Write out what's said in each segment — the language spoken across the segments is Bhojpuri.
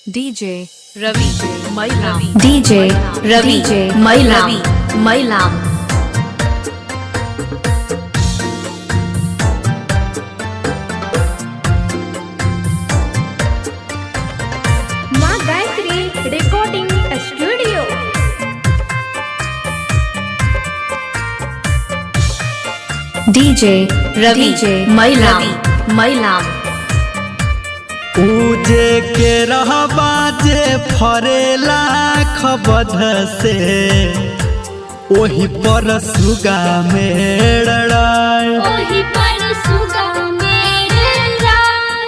DJ Ravi Mailam DJ Ravi Mailam माँ Gayatri recording studio. DJ Ravi Mailam पूजे के रहबा जे फरेला खबध से ओही पर सुगा मेड़ाय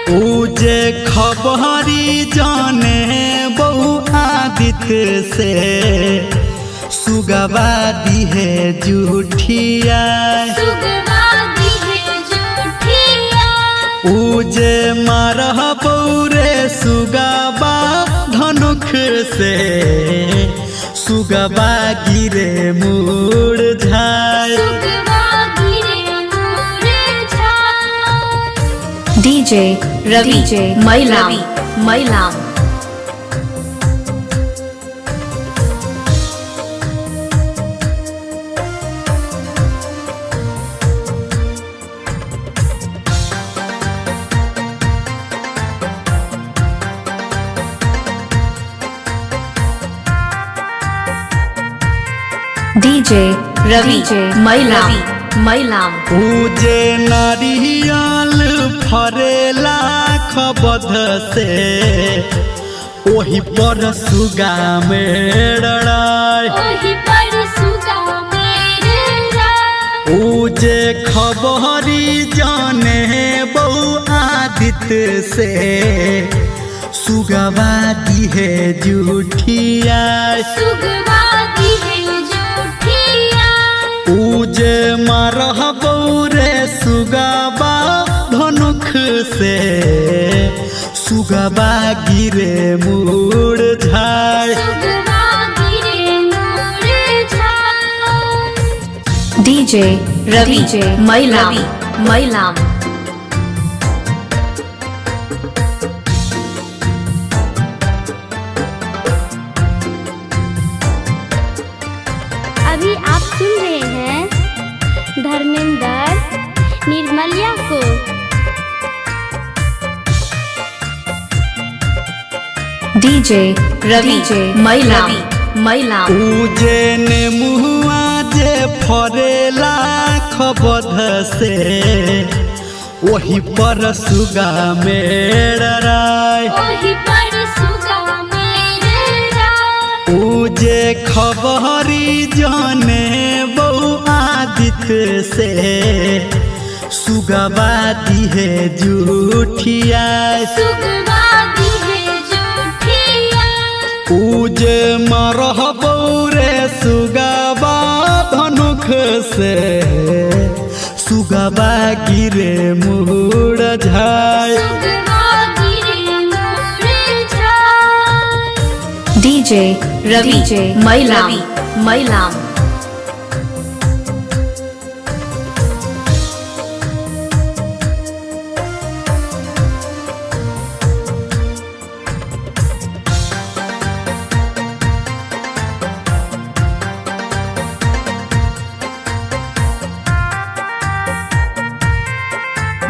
पूजे खबरी जाने बहु आदित्य से सुगवा दी है जूठिया पूजे मारह पौरे सुगबा धनुख से सुगबा गिरे मुरझाए DJ Ravi Mailam DJ Ravi Mailam पूजे नारियल फरेला खबध से ओही पर सुगा मेड़ाय पूजे खबरी जाने बहु आदित्य से सुगवा दी है जूठिया पूजे मारह बौरे सुगबा धनुख से सुगबा गिरे मुरझाए DJ Ravi Mailam अभी आप सुन रहे हैं धर्मेंद्र निर्मलिया को। DJ Ravi Mailam पूजे ने मुआ जे फरेला खबध से वही पर सुगा मेड़ाय पूजे खबरी जाने बहु आदित्य से सुगवा दी है जूठिया पूजे मारह बौरे सुगबा धनुख से सुगबा गिरे मुरझाए DJ Ravi Mailam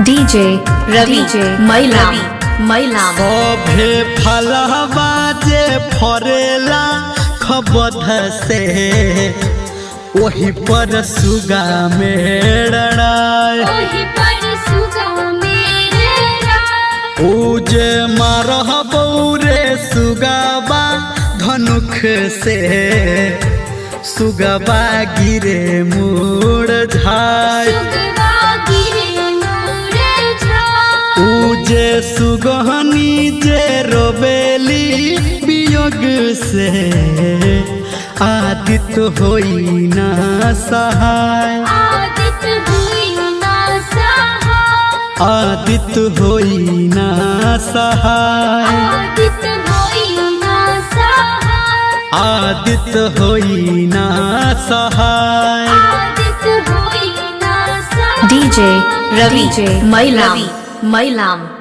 DJ Ravi Mailam सभे फलहबा जे फरेला खबध से वही पर सुगा मेड़ाय पूजे मारह बौरे सुगबा धनुख से सुगबा गिरे मुरझाए पूजे सुगहनी जे रोबेली वियोग से आदित्य होई ना सहाय आदित्य होई ना सहाय आदित्य होई ना सहाय DJ Ravi Mailam